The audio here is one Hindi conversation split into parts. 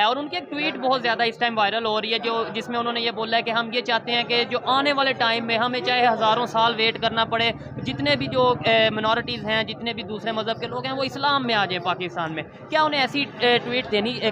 और उनकी एक ट्वीट बहुत ज़्यादा इस टाइम वायरल हो रही है जो जिसमें उन्होंने ये बोला है कि हम ये चाहते हैं कि जो आने वाले टाइम में हमें चाहे हज़ारों साल वेट करना पड़े, जितने भी जो मिनॉरिटीज़ हैं, जितने भी दूसरे मज़हब के लोग हैं, वो इस्लाम में आ जाए पाकिस्तान में। क्या उन्हें ऐसी ट्वीट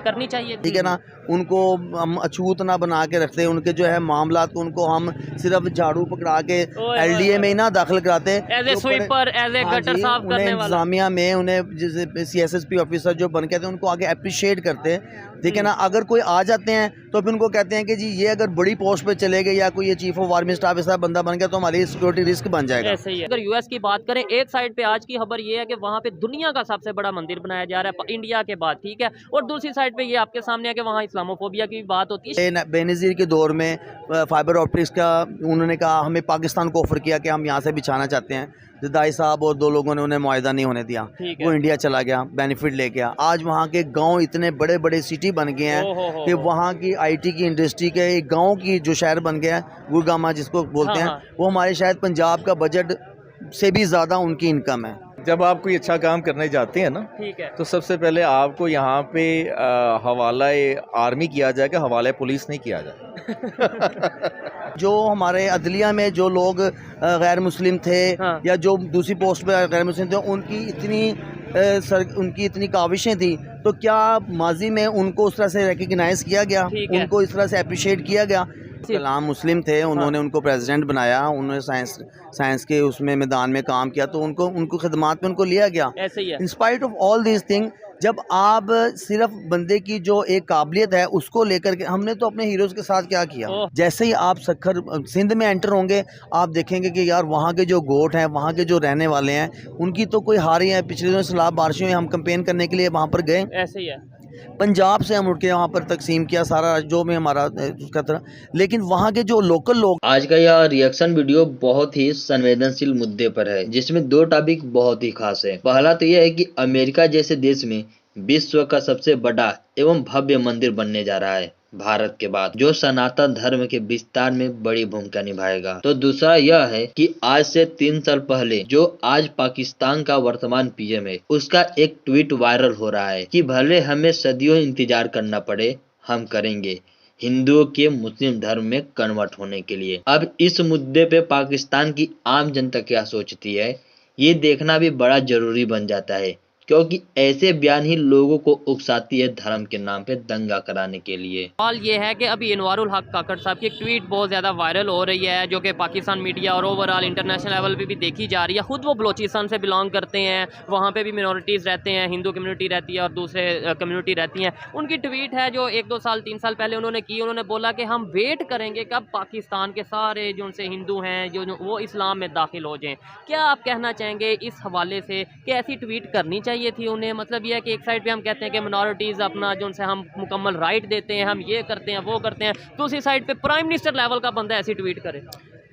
करनी चाहिए? ठीक है ना, उनको हम अछूत ना बना के रखते, उनके जो है मामला को उनको हम सिर्फ झाड़ू पकड़ा के LDA में ही ना दाखिल कराते, as a sweeper, as a gutter साफ करने वाला, इंतजामिया में उन्हें जैसे CSSP ऑफिसर जो बन के थे उनको आगे अप्रिशिएट करते, ठीक है ना। अगर कोई आ जाते हैं तो फिर उनको कहते हैं कि जी ये अगर बड़ी पोस्ट पे चले गए या कोई ये चीफ ऑफ आर्मी स्टाफ ऐसा बंदा बन गया तो हमारी सिक्योरिटी रिस्क बन जाएगा। ऐसे ही है। अगर US की बात करें, एक साइड पे आज की खबर ये है कि वहाँ पे दुनिया का सबसे बड़ा मंदिर बनाया जा रहा है इंडिया के बाद, ठीक है, और दूसरी साइड पे ये आपके सामने है कि वहाँ इस्लामोफोबिया की बात होती है। बेनज़ीर के दौर में फाइबर ऑप्टिक्स का उन्होंने कहा, हमें पाकिस्तान को ऑफर किया कि हम यहाँ से बिछाना चाहते हैं, जदाई साहब और 2 लोगों ने उन्हें मुआहदा नहीं होने दिया, वो इंडिया चला गया, बेनिफिट ले गया। आज वहाँ के गांव इतने बड़े बड़े सिटी बन गए हैं कि वहाँ की IT की इंडस्ट्री के एक गांव की जो शहर बन गया है, गुड़गामा जिसको बोलते हैं, वो हमारे शायद पंजाब का बजट से भी ज़्यादा उनकी इनकम है। जब आप कोई अच्छा काम करने जाते हैं ना, ठीक है, तो सबसे पहले आपको यहाँ पे हवाला आर्मी किया जाएगा, हवाला पुलिस नहीं किया जाएगा। जो हमारे अदलिया में जो लोग गैर मुस्लिम थे, हाँ, या जो दूसरी पोस्ट पे गैर मुस्लिम थे, उनकी इतनी काविशें थी, तो क्या माजी में उनको उस तरह से रिकग्नाइज किया गया, उनको इस तरह से अप्रिशिएट किया गया? कलाम मुस्लिम थे, उन्होंने उनको प्रेसिडेंट बनाया, उन्होंने साइंस के उसमें मैदान में काम किया, तो उनको खिदमात में उनको लिया गया। ऐसे ही है। In spite of all this thing, जब आप सिर्फ बंदे की जो एक काबिलियत है उसको लेकर के, हमने तो अपने हीरोज़ के साथ क्या किया, जैसे ही आप सखर सिंध में एंटर होंगे आप देखेंगे कि यार वहाँ के जो गोट हैं, वहाँ के जो रहने वाले हैं, उनकी तो कोई हार ही है। पिछले दिनों सैलाब बारिशों में हम कैंपेन करने के लिए वहाँ पर गए, ऐसे ही है, पंजाब से हम उठ के वहाँ पर तकसीम किया सारा जो में हमारा उसका तरह, लेकिन वहाँ के जो लोकल लोग। आज का यह रिएक्शन वीडियो बहुत ही संवेदनशील मुद्दे पर है, जिसमें 2 टॉपिक बहुत ही खास है। पहला तो यह है कि अमेरिका जैसे देश में विश्व का सबसे बड़ा एवं भव्य मंदिर बनने जा रहा है भारत के बाद, जो सनातन धर्म के विस्तार में बड़ी भूमिका निभाएगा। तो दूसरा यह है कि आज से 3 साल पहले जो आज पाकिस्तान का वर्तमान PM है, उसका एक ट्वीट वायरल हो रहा है कि भले हमें सदियों इंतजार करना पड़े, हम करेंगे हिंदुओं के मुस्लिम धर्म में कन्वर्ट होने के लिए। अब इस मुद्दे पे पाकिस्तान की आम जनता क्या सोचती है, ये देखना भी बड़ा जरूरी बन जाता है, क्योंकि ऐसे बयान ही लोगों को उकसाती है धर्म के नाम पे दंगा कराने के लिए। सवाल ये है कि अभी अनवारुल हक काकड़ साहब की एक ट्वीट बहुत ज़्यादा वायरल हो रही है, जो कि पाकिस्तान मीडिया और ओवरऑल इंटरनेशनल लेवल पे भी देखी जा रही है। खुद वो बलोचिस्तान से बिलोंग करते हैं, वहाँ पे भी मिनॉरिटीज़ रहते हैं, हिंदू कम्युनिटी रहती है और दूसरे कम्युनिटी रहती हैं। उनकी ट्वीट है जो 1-2 साल 3 साल पहले उन्होंने की, उन्होंने बोला कि हम वेट करेंगे कब पाकिस्तान के सारे जो उनसे हिंदू हैं जो वो इस्लाम में दाखिल हो जाएँ। क्या आप कहना चाहेंगे इस हवाले से कि ऐसी ट्वीट करनी चाहिए थी उन्हें? मतलब यह है कि एक साइड पे हम कहते हैं कि मिनॉरिटीज़ अपना जो उनसे हम मुकम्मल राइट देते हैं, हम ये करते हैं वो करते हैं, दूसरी साइड पे प्राइम मिनिस्टर लेवल का बंदा ऐसी ट्वीट करे।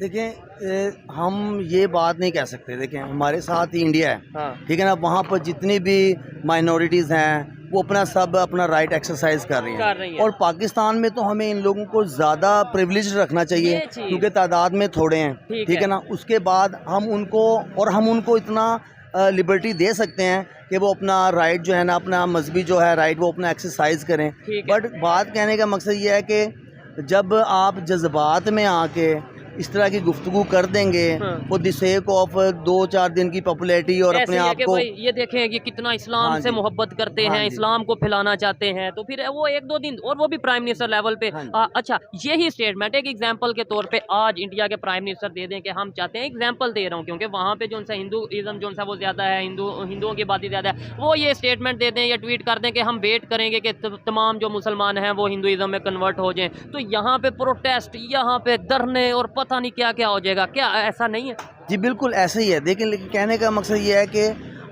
देखें, हम ये बात नहीं कह सकते। देखें, हमारे साथ ही इंडिया है, हाँ, ठीक है ना, वहाँ पर जितनी भी माइनॉरिटीज़ हैं वो अपना राइट एक्सरसाइज कर रही हैं, और पाकिस्तान में तो हमें इन लोगों को ज़्यादा प्रिविलेज रखना चाहिए क्योंकि तादाद में थोड़े हैं, ठीक है ना। उसके बाद हम उनको इतना लिबर्टी दे सकते हैं कि वो अपना राइट जो है ना, अपना मजहबी जो है राइट, वो अपना एक्सरसाइज करें। बट बात कहने का मकसद ये है कि जब आप जज्बात में आके इस तरह की गुफ्तगू कर देंगे वो द सेक ऑफ 2-4 दिन की पॉपुलैरिटी और अपने आप को, ये देखें कि कितना इस्लाम से मोहब्बत करते हैं, इस्लाम को फैलाना चाहते हैं, तो फिर वो 1-2 दिन और वो भी प्राइम मिनिस्टर लेवल पे। अच्छा, यही स्टेटमेंट एक एग्जांपल के तौर पे आज इंडिया के प्राइम मिनिस्टर दे दें कि हम चाहते हैं, एग्जांपल दे रहा हूँ क्योंकि वहाँ पे जो हिंदुइज्म जो वो ज़्यादा है, हिंदुओं की आबादी ज़्यादा है, वो ये स्टेटमेंट दे दें या ट्वीट कर दें कि हम वेट करेंगे कि तमाम जो मुसलमान हैं वो हिंदुइज्म में कन्वर्ट हो जाएँ। तो यहाँ पे प्रोटेस्ट, यहाँ पे धरने और पता नहीं क्या क्या हो जाएगा। क्या ऐसा नहीं है? जी बिल्कुल ऐसा ही है। लेकिन कहने का मकसद ये है कि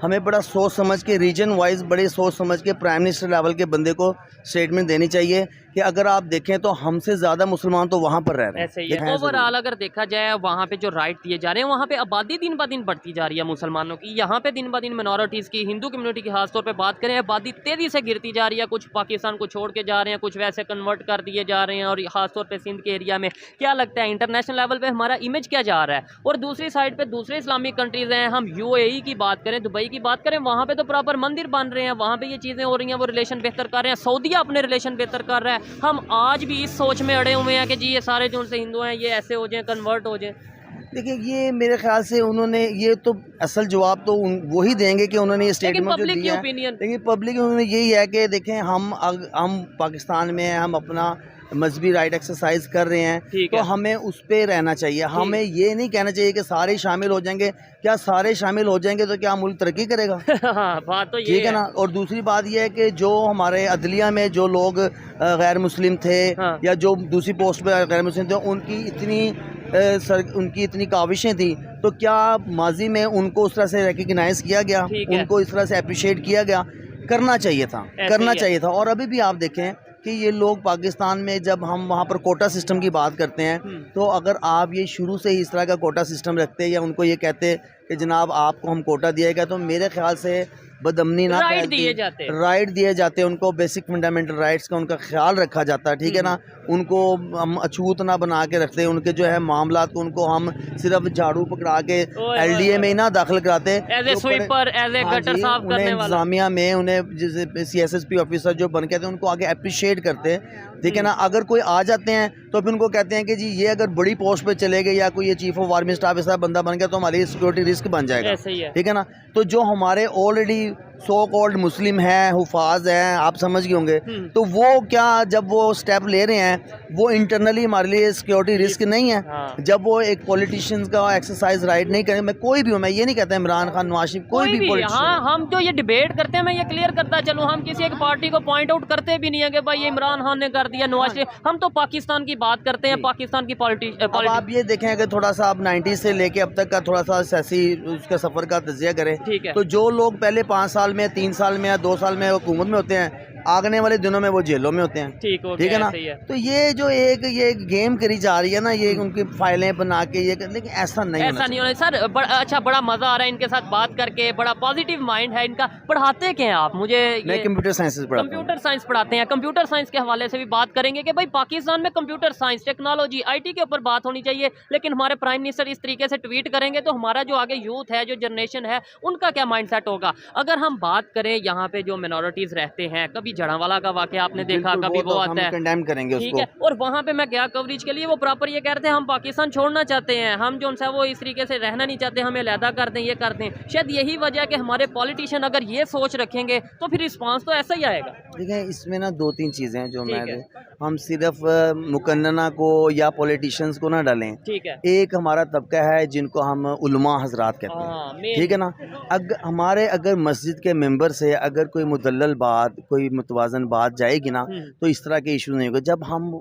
हमें बड़ा सोच समझ के, रीजन वाइज बड़े सोच समझ के प्राइम मिनिस्टर लेवल के बंदे को स्टेटमेंट देनी चाहिए कि अगर आप देखें तो हमसे ज़्यादा मुसलमान तो वहाँ पर रह रहे हैं। ऐसे ही है। ओवरऑल अगर देखा जाए वहाँ पे जो राइट दिए जा रहे हैं, वहाँ पे आबादी दिन ब दिन बढ़ती जा रही है मुसलमानों की। यहाँ पे दिन ब दिन मिनॉरिटीज़ की, हिंदू कम्युनिटी की खासतौर पे बात करें, आबादी तेज़ी से गिरती जा रही है। कुछ पाकिस्तान को छोड़ के जा रहे हैं, कुछ वैसे कन्वर्ट कर दिए जा रहे हैं, और खासतौर पर सिंध के एरिया में क्या लगता है इंटरनेशनल लेवल पर हमारा इमेज क्या जा रहा है? और दूसरी साइड पर दूसरे इस्लामिक कंट्रीज़ हैं, हम UAE की बात करें, दुबई की बात करें, वहाँ पर तो प्रॉपर मंदिर बन रहे हैं, वहाँ पर ये चीज़ें हो रही हैं, वो रिलेशन बेहतर कर रहे हैं। सऊदीया अपने रिलेशन बेहतर कर रहा है। हम आज भी इस सोच में अड़े हुए हैं कि जी ये सारे जो उनसे हिंदू हैं ये ऐसे हो जाएं, कन्वर्ट हो जाएं। देखिए, ये मेरे ख्याल से उन्होंने ये तो असल जवाब तो वही देंगे कि उन्होंने ये स्टेटमेंट जो दिया है। लेकिन पब्लिक उन्होंने यही है कि देखें, हम पाकिस्तान में हैं, हम अपना मजहबी राइट एक्सरसाइज कर रहे हैं, तो हमें उस पर रहना चाहिए। हमें ये नहीं कहना चाहिए कि सारे शामिल हो जाएंगे। क्या सारे शामिल हो जाएंगे तो क्या मुल्क तरक्की करेगा? हाँ, बात तो ये ठीक है ना। और दूसरी बात ये है कि जो हमारे अदलिया में जो लोग गैर मुस्लिम थे, या जो दूसरी पोस्ट पे गैर मुस्लिम थे, उनकी इतनी काविशें थी, तो क्या माजी में उनको उस तरह से रिकग्नाइज किया गया, उनको इस तरह से अप्रिशिएट किया गया? करना चाहिए था। और अभी भी आप देखें कि ये लोग पाकिस्तान में, जब हम वहाँ पर कोटा सिस्टम की बात करते हैं, तो अगर आप ये शुरू से ही इस तरह का कोटा सिस्टम रखते या उनको ये कहते कि जनाब आपको हम कोटा दिया गया, तो मेरे ख्याल से बदअमनी ना राइट दिए जाते, उनको बेसिक फंडामेंटल राइट्स का उनका ख्याल रखा जाता है। ठीक है ना। उनको हम अछूत ना बना के रखते, उनके जो है मामलात को उनको हम सिर्फ झाड़ू पकड़ा के LDA में ही ना दाखिल कराते, इंतजामिया में उन्हें जैसे CSSP ऑफिसर जो बन के थे उनको आगे अप्रिशिएट करते। ठीक है ना। अगर कोई आ जाते हैं तो फिर उनको कहते हैं कि जी ये अगर बड़ी पोस्ट पे चले गए, या कोई ये चीफ ऑफ आर्मी स्टाफ ऐसा बंदा बन गया, तो हमारी सिक्योरिटी रिस्क बन जाएगा। ठीक है ना। तो जो हमारे ऑलरेडी सो कॉल्ड मुस्लिम हैं, हुफाज हैं, आप समझ गए होंगे, तो वो क्या जब वो स्टेप ले रहे हैं, वो इंटरनली हमारे लिए सिक्योरिटी रिस्क नहीं है? जब वो एक पॉलिटिशियंस का एक्सरसाइज राइट नहीं करें, मैं कोई भी हूँ, मैं ये नहीं कहता इमरान खान, नवाज शरीफ, कोई भी हाँ, हम जो ये डिबेट करते हैं, मैं ये क्लियर करता चलूँ, हम किसी एक पार्टी को पॉइंट आउट करते भी नहीं है कि भाई ये इमरान खान ने कर दिया, नवाज शरीफ। हम तो पाकिस्तान की बात करते हैं, पाकिस्तान की पॉलिटिक्स। आप ये देखें कि थोड़ा सा आप 90 से लेके अब तक का थोड़ा सा सियासी उसका सफर का तजिया करें, तो जो लोग पहले 5 साल में, 3 साल में या 2 साल में हुकूमत में होते हैं, आगने वाले दिनों में वो जेलों में होते हैं। ठीक है ना। तो ये जो ये गेम करी जा रही है ना, ये उनकी फाइलें बना के ये, लेकिन ऐसा नहीं होना सर। अच्छा, बड़ा मजा आ रहा है इनके साथ बात करके, बड़ा पॉजिटिव माइंड है इनका। पढ़ाते क्या हैं आप? मैं कंप्यूटर साइंस पढ़ाते हैं। कंप्यूटर साइंस के हवाले से भी बात करेंगे कि भाई पाकिस्तान में कंप्यूटर साइंस, टेक्नोलॉजी, IT के ऊपर बात होनी चाहिए, लेकिन हमारे प्राइम मिनिस्टर इस तरीके से ट्वीट करेंगे तो हमारा जो आगे यूथ है, जो जनरेशन है, उनका क्या माइंडसेट होगा? अगर हम बात करें यहाँ पे जो मिनॉरिटीज रहते हैं, कभी जड़ावाला का वाकया आपने देखा, कभी वो आता है, कंडेम करेंगे उसको। ठीक है। और वहाँ पे मैं गया कवरेज के लिए, वो प्रॉपर ये कहते हैं हम पाकिस्तान छोड़ना चाहते हैं, हम जो उनसे वो इस तरीके से रहना नहीं चाहते, हमें अलहदा कर दें, ये कर दें। शायद यही वजह है कि हमारे पॉलिटिशियन अगर ये सोच रखेंगे तो फिर रिस्पांस तो ऐसा ही आएगा। देखिए, इसमें ना 2-3 चीज़ें हैं जो हम सिर्फ मुकन्नना को या पॉलिटिशियंस को ना डालें। ठीक है। एक हमारा तबका है जिनको हम उलमा हजरात कहते हैं। ठीक है ना। अगर मस्जिद के मेंबर से अगर कोई मुदल्लल बात, कोई मुतवाज़न बात जाएगी ना, तो इस तरह के इशू नहीं होगा। जब हम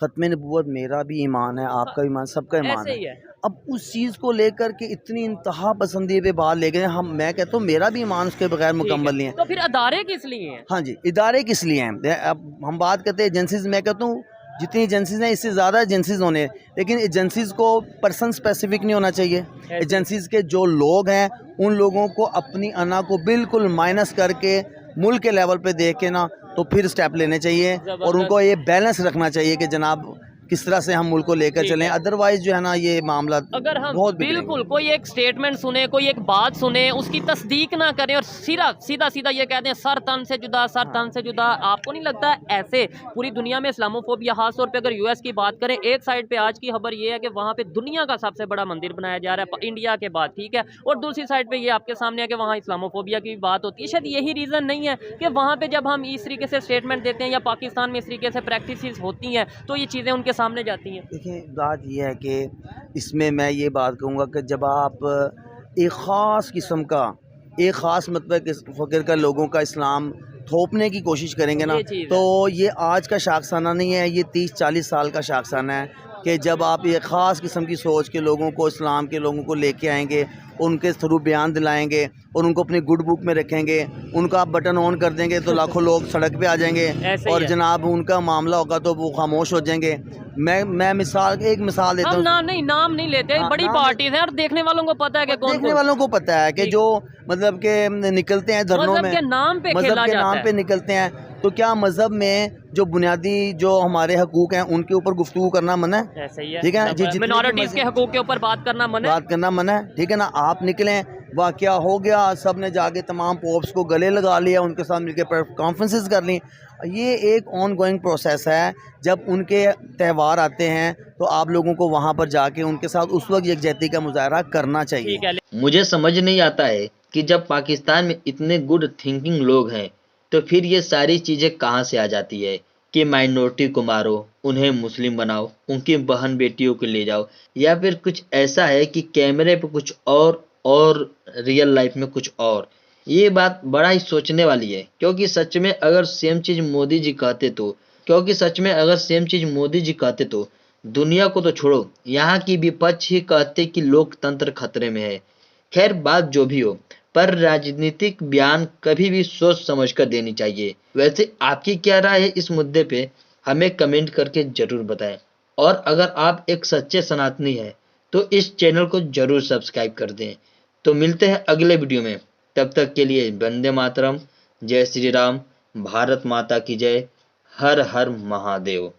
ख़त्म नबूवत, मेरा भी ईमान है, आपका ईमान, सबका ईमान है, अब उस चीज़ को लेकर के इतनी इंतहा पसंदी पे बात ले गए, मैं कहता हूँ मेरा भी ईमान उसके बगैर मुकम्मल नहीं है। तो फिर अदारे किस लिए हैं? हाँ जी, इदारे किस लिए हैं? अब हम बात करते हैं एजेंसीज, मैं कहता हूँ जितनी एजेंसीज हैं इससे ज़्यादा एजेंसीज होने, लेकिन एजेंसीज को पर्सन स्पेसिफिक नहीं होना चाहिए। एजेंसीज के जो लोग हैं, उन लोगों को अपनी अना को बिल्कुल माइनस करके मुल्क के लेवल पे देख के ना, तो फिर स्टेप लेने चाहिए, और उनको ये बैलेंस रखना चाहिए कि जनाब किस तरह से हम मुल्क को लेकर चलें। अदरवाइज जो है ना, ये मामला अगर हम बिल्कुल कोई एक स्टेटमेंट सुने, कोई एक बात सुने, उसकी तस्दीक ना करें और सीधा ये कहते हैं सर तन से जुदा, सर तन से जुदा। आपको नहीं लगता ऐसे पूरी दुनिया में इस्लामोफोबिया, खासतौर पे अगर US की बात करें, एक साइड पे आज की खबर ये है कि वहाँ पे दुनिया का सबसे बड़ा मंदिर बनाया जा रहा है इंडिया के बाद, ठीक है, और दूसरी साइड पे ये आपके सामने है कि वहाँ इस्लामोफोबिया की भी बात होती है। शायद यही रीज़न नहीं है कि वहाँ पे जब हम इस तरीके से स्टेटमेंट देते हैं या पाकिस्तान में इस तरीके से प्रैक्टिस होती हैं तो ये चीज़ें उनके सामने जाती हैं। देखिए, बात यह है कि इसमें मैं ये बात कहूँगा कि जब आप एक ख़ास किस्म का, एक ख़ास मतलब के फ़िक्र का लोगों का इस्लाम थोपने की कोशिश करेंगे ना, तो ये आज का शाखसाना नहीं है, ये 30-40 साल का शाखसाना है कि जब आप ये ख़ास किस्म की सोच के लोगों को, इस्लाम के लोगों को लेके आएंगे, उनके थ्रू बयान दिलाएंगे और उनको अपनी गुड बुक में रखेंगे, उनका आप बटन ऑन कर देंगे तो लाखों लोग सड़क पे आ जाएंगे ऐसे ही और है। जनाब उनका मामला होगा तो वो खामोश हो जाएंगे। मैं एक मिसाल देता हम हूँ। नाम नहीं लेते, हाँ, बड़ी नाम पार्टीज हैं और देखने वालों को पता है कि कौन देखने कौन वालों को पता है कि जी। जो मतलब के निकलते हैं धरनों मजहब में, के नाम पे मजहब खेला के जाता नाम है। पे निकलते हैं। तो क्या मजहब में जो बुनियादी जो हमारे हकूक हैं उनके ऊपर गुफ्तगू करना मना है? ऐसा ही है। ठीक है, जितने भी मिनॉरिटीज के मजहब- हकूक के ऊपर बात करना मना है। बात करना मना है, ठीक है ना। आप निकलें, वाकया हो गया, सब ने जाके तमाम पोप्स को गले लगा लिया, उनके साथ मिलकर कॉन्फ्रेंसेस कर ली। ये एक ऑन गोइंग प्रोसेस है। जब उनके त्यौहार आते हैं तो आप लोगों को वहाँ पर जाके उनके साथ उस वक्त यकजहती का मुजाहरा करना चाहिए। ठीक है। मुझे समझ नहीं आता है कि जब पाकिस्तान में इतने गुड थिंकिंग लोग हैं तो फिर ये सारी चीजें कहाँ से आ जाती है कि माइनॉरिटी को मारो, उन्हें मुस्लिम बनाओ, उनकी बहन बेटियों को ले जाओ, या फिर कुछ ऐसा है कि कैमरे पे कुछ और रियल लाइफ में कुछ और। ये बात बड़ा ही सोचने वाली है, क्योंकि सच में अगर सेम चीज मोदी जी कहते तो दुनिया को तो छोड़ो, यहाँ की विपक्ष ही कहते कि लोकतंत्र खतरे में है। खैर, बात जो भी हो, पर राजनीतिक बयान कभी भी सोच समझ कर देनी चाहिए। वैसे आपकी क्या राय है इस मुद्दे पे, हमें कमेंट करके जरूर बताएं। और अगर आप एक सच्चे सनातनी हैं तो इस चैनल को जरूर सब्सक्राइब कर दें। तो मिलते हैं अगले वीडियो में, तब तक के लिए वंदे मातरम, जय श्री राम, भारत माता की जय, हर हर महादेव।